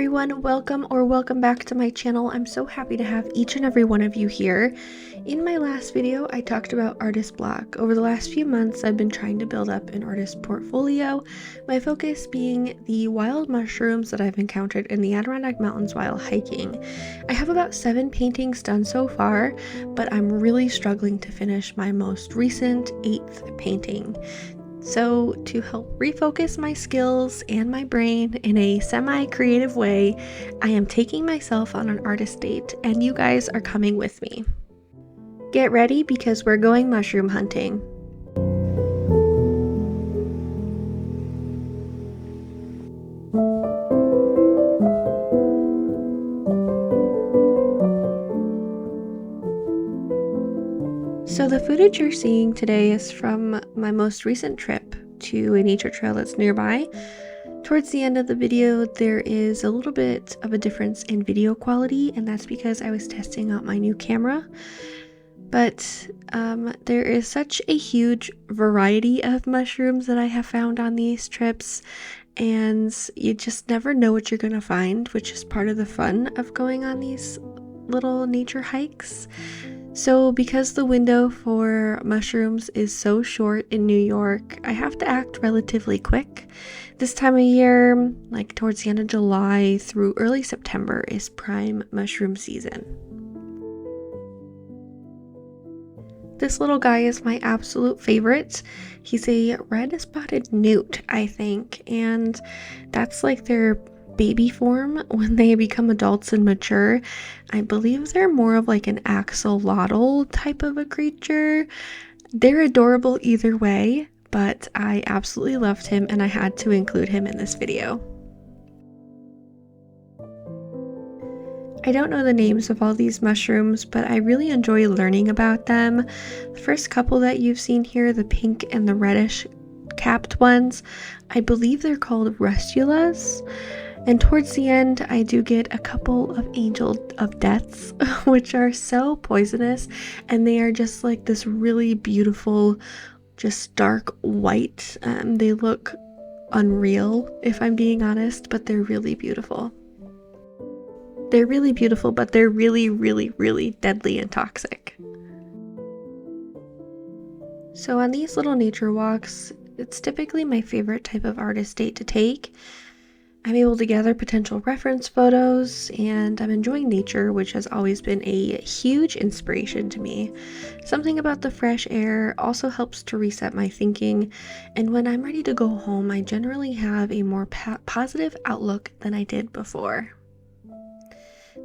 everyone, welcome back to my channel. I'm so happy to have each and every one of you here. In my last video, I talked about artist block. Over the last few months, I've been trying to build up an artist portfolio, my focus being the wild mushrooms that I've encountered in the Adirondack Mountains while hiking. I have about 7 paintings done so far, but I'm really struggling to finish my most recent 8th painting. So, to help refocus my skills and my brain in a semi-creative way, I am taking myself on an artist date, and you guys are coming with me. Get ready because we're going mushroom hunting. So the footage you're seeing today is from my most recent trip to a nature trail that's nearby. Towards the end of the video, there is a little bit of a difference in video quality, and that's because I was testing out my new camera. But there is such a huge variety of mushrooms that I have found on these trips, and you just never know what you're gonna find, which is part of the fun of going on these little nature hikes. So because the window for mushrooms is so short in New York, I have to act relatively quick. This time of year, like towards the end of July through early September, is prime mushroom season. This little guy is my absolute favorite. He's a red spotted newt, I think, and that's like their baby form. When they become adults and mature, I believe they're more of like an axolotl type of a creature. They're adorable either way, but I absolutely loved him and I had to include him in this video. I don't know the names of all these mushrooms, but I really enjoy learning about them. The first couple that you've seen here, the pink and the reddish capped ones, I believe they're called rustulas. And towards the end, I do get a couple of angel of deaths, which are so poisonous, and they are just like this really beautiful, just dark white. They look unreal, if I'm being honest, but they're really beautiful. They're really beautiful, but they're really, really, really deadly and toxic. So on these little nature walks, it's typically my favorite type of artist date to take. I'm able to gather potential reference photos, and I'm enjoying nature, which has always been a huge inspiration to me. Something about the fresh air also helps to reset my thinking, and when I'm ready to go home, I generally have a more positive outlook than I did before.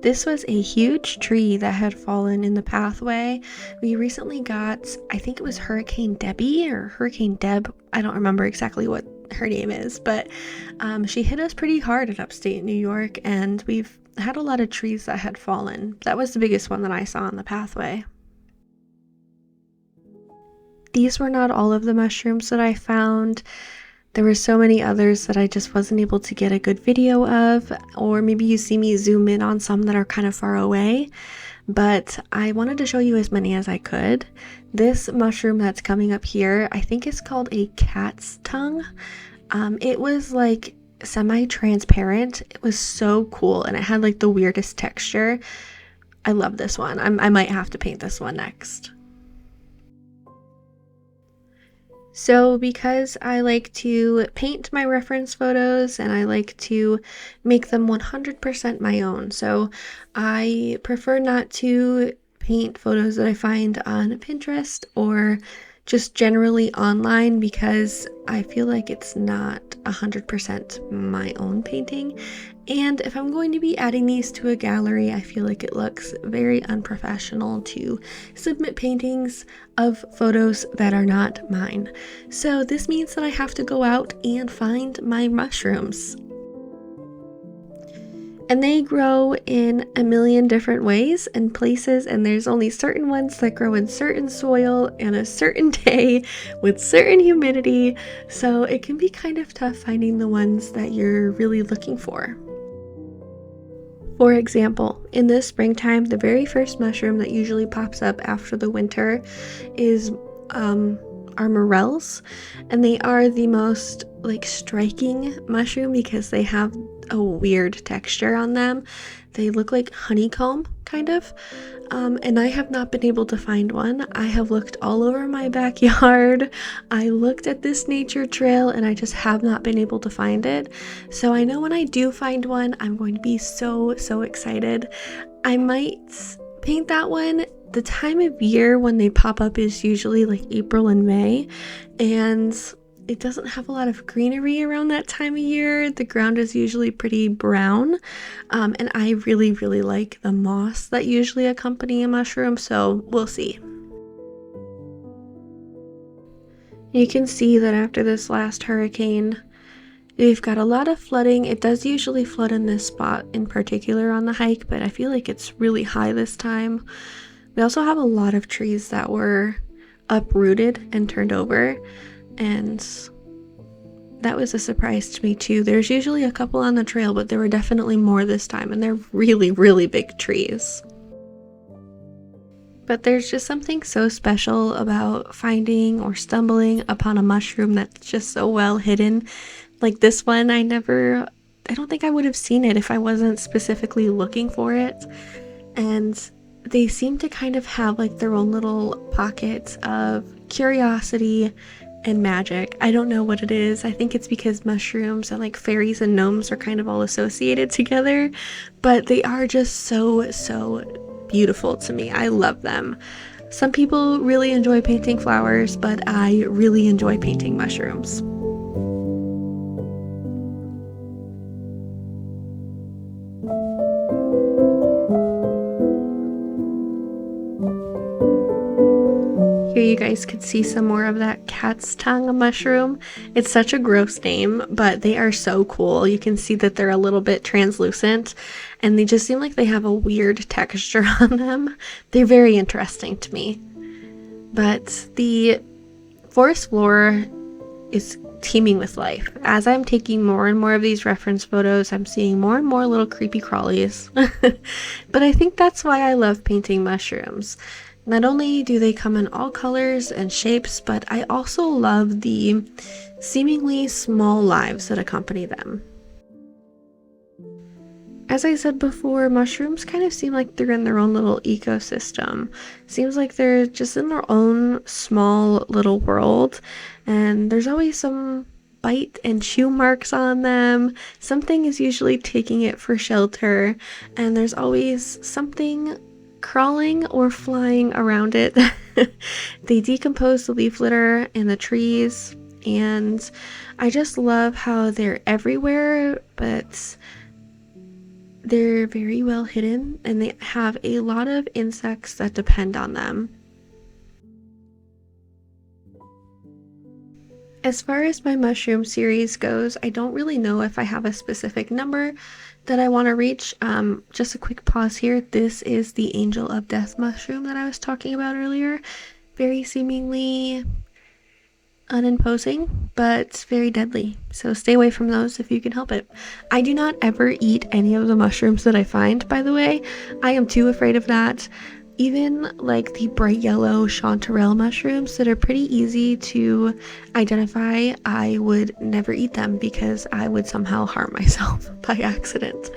This was a huge tree that had fallen in the pathway. We recently got, I think it was Hurricane Debbie or Hurricane Deb. I don't remember exactly what her name is, but she hit us pretty hard in upstate New York, and we've had a lot of trees that had fallen. That was the biggest one that I saw on the pathway. These were not all of the mushrooms that I found. There were so many others that I just wasn't able to get a good video of, or maybe you see me zoom in on some that are kind of far away, but I wanted to show you as many as I could. This mushroom that's coming up here, I think it's called a cat's tongue. It was like semi-transparent. It was so cool, and it had like the weirdest texture. I love this one. I might have to paint this one next. So because I like to paint my reference photos and I like to make them 100% my own, so I prefer not to paint photos that I find on Pinterest or just generally online, because I feel like it's not 100% my own painting. And if I'm going to be adding these to a gallery, I feel like it looks very unprofessional to submit paintings of photos that are not mine. So this means that I have to go out and find my mushrooms. And they grow in a million different ways and places, and there's only certain ones that grow in certain soil and a certain day with certain humidity, so it can be kind of tough finding the ones that you're really looking for. For example, in the springtime, the very first mushroom that usually pops up after the winter is are morels, and they are the most like striking mushroom because they have a weird texture on them. They look like honeycomb, kind of. And I have not been able to find one. I have looked all over my backyard. I looked at this nature trail and I just have not been able to find it. So I know when I do find one, I'm going to be so excited. I might paint that one. The time of year when they pop up is usually like April and May, and it doesn't have a lot of greenery around that time of year. The ground is usually pretty brown, and I really like the moss that usually accompany a mushroom, so we'll see. You can see that after this last hurricane, we've got a lot of flooding. It does usually flood in this spot in particular on the hike, but I feel like it's really high this time. We also have a lot of trees that were uprooted and turned over, and that was a surprise to me too. There's usually a couple on the trail, but there were definitely more this time, and they're really big trees. But there's just something so special about finding or stumbling upon a mushroom that's just so well hidden. Like this one, I don't think I would have seen it if I wasn't specifically looking for it. And they seem to kind of have like their own little pockets of curiosity and magic. I don't know what it is. I think it's because mushrooms and like fairies and gnomes are kind of all associated together, but they are just so beautiful to me. I love them. Some people really enjoy painting flowers, but I really enjoy painting mushrooms. Here you guys could see some more of that cat's tongue mushroom. It's such a gross name, but they are so cool. You can see that they're a little bit translucent, and they just seem like they have a weird texture on them. They're very interesting to me. But the forest floor is teeming with life. As I'm taking more and more of these reference photos, I'm seeing more and more little creepy crawlies. But I think that's why I love painting mushrooms. Not only do they come in all colors and shapes, but I also love the seemingly small lives that accompany them. As I said before, mushrooms kind of seem like they're in their own little ecosystem. Seems like they're just in their own small little world, and there's always some bite and chew marks on them. Something is usually taking it for shelter, and there's always something crawling or flying around it. They decompose the leaf litter in the trees, and I just love how they're everywhere, but they're very well hidden, and they have a lot of insects that depend on them. As far as my mushroom series goes, I don't really know if I have a specific number that I want to reach. Just a quick pause here. This is the Angel of Death mushroom that I was talking about earlier. Very seemingly unimposing, but very deadly. So stay away from those if you can help it. I do not ever eat any of the mushrooms that I find, by the way. I am too afraid of that. Even like the bright yellow chanterelle mushrooms that are pretty easy to identify, I would never eat them because I would somehow harm myself by accident.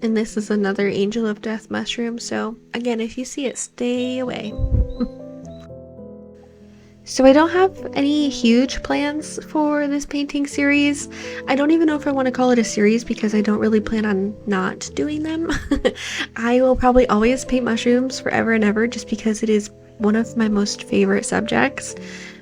And this is another Angel of Death mushroom, so again, if you see it, stay away. So I don't have any huge plans for this painting series. I don't even know if I want to call it a series because I don't really plan on not doing them. I will probably always paint mushrooms forever and ever just because it is one of my most favorite subjects.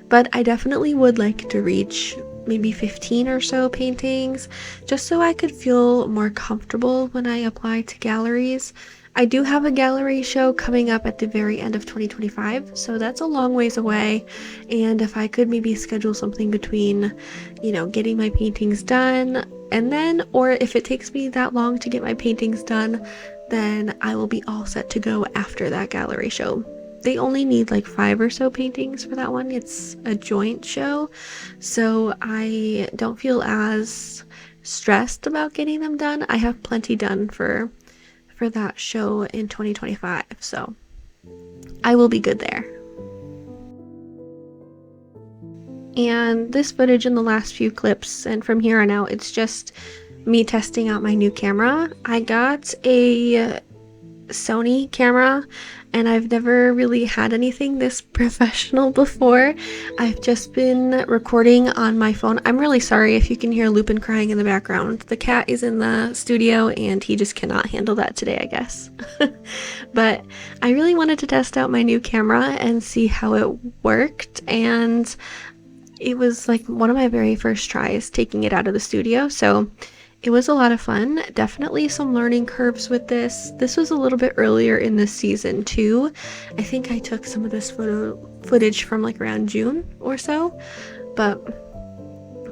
But I definitely would like to reach maybe 15 or so paintings just so I could feel more comfortable when I apply to galleries. I do have a gallery show coming up at the very end of 2025, so that's a long ways away, and if I could maybe schedule something between, getting my paintings done and then, or if it takes me that long to get my paintings done, then I will be all set to go after that gallery show. They only need like 5 or so paintings for that one. It's a joint show, so I don't feel as stressed about getting them done. I have plenty done for that show in 2025, so I will be good there. And this footage in the last few clips and from here on out, it's just me testing out my new camera. I got a Sony camera and I've never really had anything this professional before. I've just been recording on my phone. I'm really sorry if you can hear Lupin crying in the background. The cat is in the studio and he just cannot handle that today, I guess. But I really wanted to test out my new camera and see how it worked, and it was like one of my very first tries taking it out of the studio, so it was a lot of fun. Definitely some learning curves with this. This was a little bit earlier in the season too. I think I took some of this footage from like around June or so. But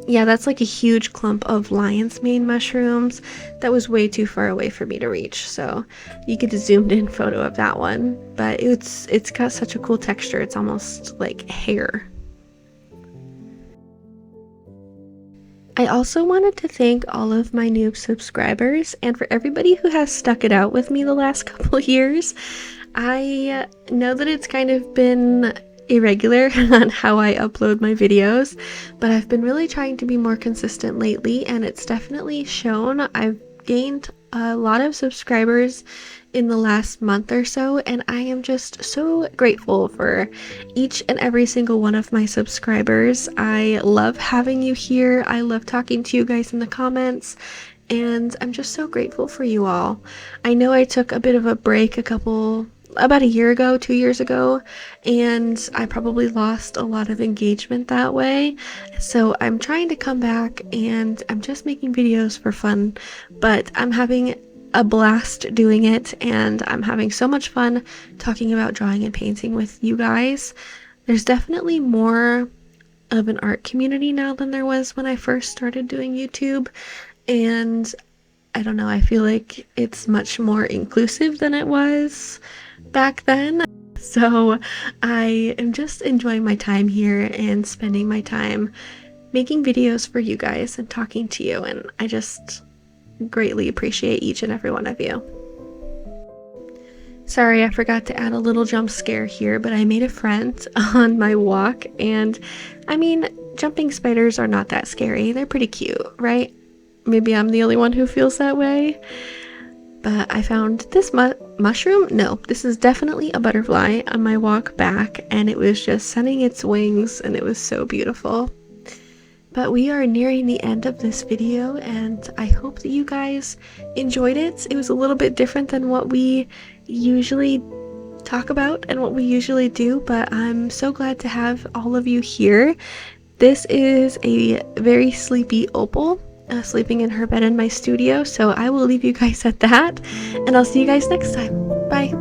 yeah, that's like a huge clump of lion's mane mushrooms that was way too far away for me to reach. So you get a zoomed in photo of that one. But it's got such a cool texture. It's almost like hair. I also wanted to thank all of my new subscribers and for everybody who has stuck it out with me the last couple years. I know that it's kind of been irregular on how I upload my videos, but I've been really trying to be more consistent lately, and it's definitely shown. I've gained a lot of subscribers in the last month or so, and I am just so grateful for each and every single one of my subscribers. I love having you here. I love talking to you guys in the comments, and I'm just so grateful for you all. I know I took a bit of a break about a year ago, 2 years ago, and I probably lost a lot of engagement that way. So I'm trying to come back, and I'm just making videos for fun, but I'm having a blast doing it, and I'm having so much fun talking about drawing and painting with you guys. There's definitely more of an art community now than there was when I first started doing YouTube, and I don't know, I feel like it's much more inclusive than it was back then. So I am just enjoying my time here and spending my time making videos for you guys and talking to you, and I just greatly appreciate each and every one of you. Sorry, I forgot to add a little jump scare here, but I made a friend on my walk, and I mean, jumping spiders are not that scary. They're pretty cute, right? Maybe I'm the only one who feels that way. But I found this mushroom? No, this is definitely a butterfly on my walk back, and it was just sending its wings, and it was so beautiful. But we are nearing the end of this video, and I hope that you guys enjoyed it. It was a little bit different than what we usually talk about and what we usually do, but I'm so glad to have all of you here. This is a very sleepy Opal, sleeping in her bed in my studio, so I will leave you guys at that, and I'll see you guys next time. Bye!